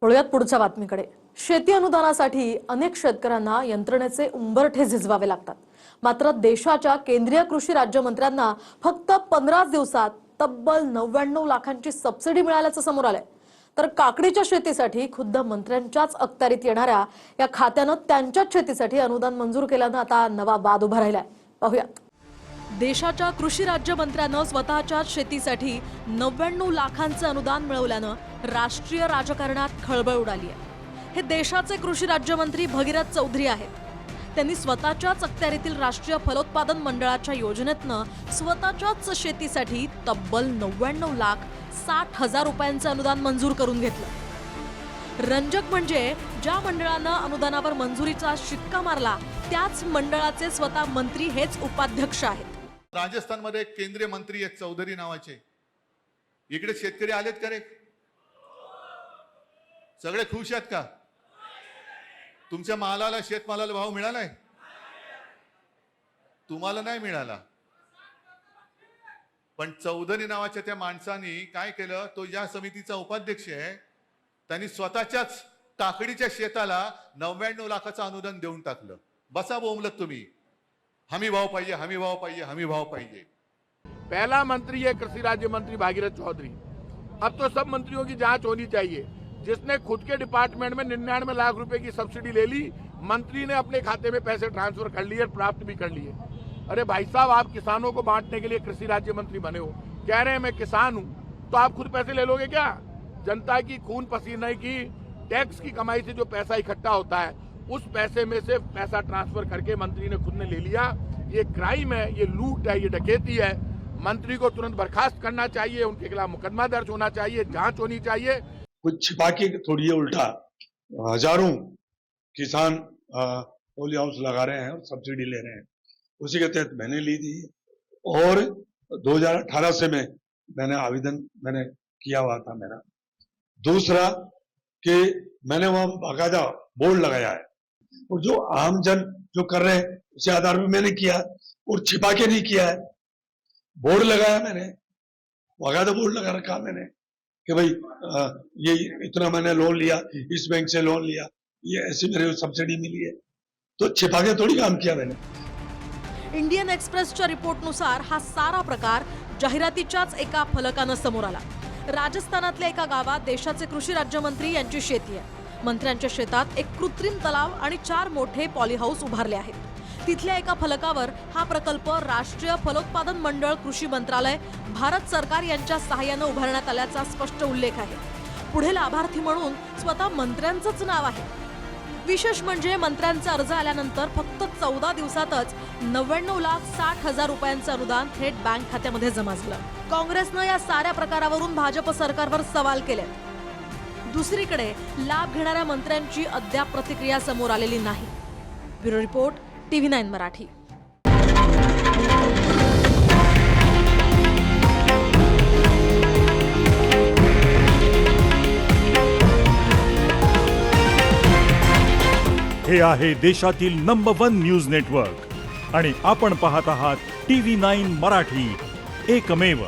वळूयात पुढच्या बातमीकडे। शेती अनुदानासाठी अनेक शेतकऱ्यांना यंत्रणेचे उंबरठे झिजवावे लागतात। मात्र देशाच्या केंद्रीय कृषी राज्यमंत्र्यांना फक्त 15 दिवसात तब्बल 99 लाखांची सबसिडी मिळाल्याचं समोर आलंय। तर काकडीच्या शेतीसाठी खुद्द मंत्र्यांच्याच अखत्यारीत येणाऱ्या या खात्यानं त्यांच्याच शेतीसाठी अनुदान मंजूर केल्यानं आता नवा वाद उभा राहिलाय। पाहूयात। देशाच्या कृषी राज्यमंत्र्यानं स्वतःच्या शेतीसाठी 99 लाखांचं अनुदान मिळवल्यानं राष्ट्रीय राजकारणात खळबळ उडाली आहे। हे देशाचे कृषी राज्यमंत्री भगीरथ चौधरी आहेत। त्यांनी स्वतःच्याच अखत्यारीतील राष्ट्रीय फलोत्पादन मंडळाच्या योजनेतनं स्वतःच्याच शेतीसाठी तब्बल 99,60,000 रुपयांचं अनुदान मंजूर करून घेतलं। रंजक म्हणजे ज्या मंडळानं अनुदानावर मंजुरीचा शिक्का मारला त्याच मंडळाचे स्वतः मंत्री हेच उपाध्यक्ष आहेत। राजस्थानमध्ये एक केंद्रीय मंत्री आहेत चौधरी नावाचे। इकडे शेतकरी आलेत का रे? सगळे खुश आहेत का? तुमच्या मालाला शेतमालाला भाव मिळालाय? तुम्हाला नाही मिळाला। पण चौधरी नावाच्या त्या माणसाने काय केलं, तो या समितीचा उपाध्यक्ष आहे, त्यांनी स्वतःच्याच काकडीच्या शेताला 99 लाखाचं अनुदान देऊन टाकलं। बसा बोंबलत तुम्ही, हमी भाव पाहिजे, हमी भाव पाहिजे, हमी भाव पाहिजे। पहला मंत्री है कृषि राज्य मंत्री भागीरथ चौधरी। अब तो सब मंत्रियों की जांच होनी चाहिए। जिसने खुद के डिपार्टमेंट में 99 लाख रुपए की सब्सिडी ले ली, मंत्री ने अपने खाते में पैसे ट्रांसफर कर लिए, प्राप्त भी कर लिए। अरे भाई साहब, आप किसानों को बांटने के लिए कृषि राज्य मंत्री बने हो, कह रहे हैं मैं किसान हूं, तो आप खुद पैसे ले लोगे क्या? जनता की खून पसीने की टैक्स की कमाई से जो पैसा इकट्ठा होता है, उस पैसे में से पैसा ट्रांसफर करके मंत्री ने खुद ने ले लिया। ये क्राइम है, ये लूट है, ये डकैती है। मंत्री को तुरंत बर्खास्त करना चाहिए, उनके खिलाफ मुकदमा दर्ज होना चाहिए, जांच होनी चाहिए। कुछ छिपा के थोड़ी उल्टा हजारों किसान पोली हाउस लगा रहे हैं और सब्सिडी ले रहे हैं। उसी के तहत मैंने ली थी और 2018 से मैंने आवेदन किया हुआ था मेरा। दूसरा कि मैंने वहां बाकायदा बोर्ड लगाया है, और जो आम जन जो कर रहे हैं उसी आधार पर मैंने किया, और छिपा के नहीं किया है। बोर्ड लगाया मैंने, बाकायदा बोर्ड लगा रखा मैंने कि भाई ये इतना मैंने लोन लिया, इस बैंक से लोन लिया, ये ऐसी मेरे सब्सिडी मिली है। तो छिपा के थोड़ी काम किया मैंने। इंडियन एक्सप्रेसच्या रिपोर्टनुसार हा सारा प्रकार जाहिरातीच्याच एका फलकानं समोर आला। राजस्थानातल्या एका गावात देशाचे कृषी राज्यमंत्री यांची शेती आहे। मंत्र्यांच्या शेतात एक कृत्रिम तलाव आणि 4 मोठे पॉलीहाऊस उभारले आहेत। तिथल्या एका फलकावर हा प्रकल्प राष्ट्रीय फलोत्पादन मंडळ कृषी मंत्रालय भारत सरकार यांच्या सहाय्याने उभारण्यात आल्याचा स्पष्ट उल्लेख आहे। पुढे लाभार्थी म्हणून स्वतः मंत्र्यांचंच नाव आहे। विशेष म्हणजे मंत्र्यांचा अर्ज आल्यानंतर फक्त 14 दिवसातच 99,60,000 रुपयांचं अनुदान थेट बँक खात्यामध्ये जमा झालं। काँग्रेसनं या साऱ्या प्रकारावरून भाजप सरकारवर सवाल केले। दुसरीकडे लाभ घेणाऱ्या मंत्र्यांची अद्याप प्रतिक्रिया समोर आलेली नाही। Bureau report, TV9 Marathi. हे आहे देशातील नंबर 1 न्यूज नेटवर्क आणि आपण पाहत आहात TV9 मराठी, एकमेव।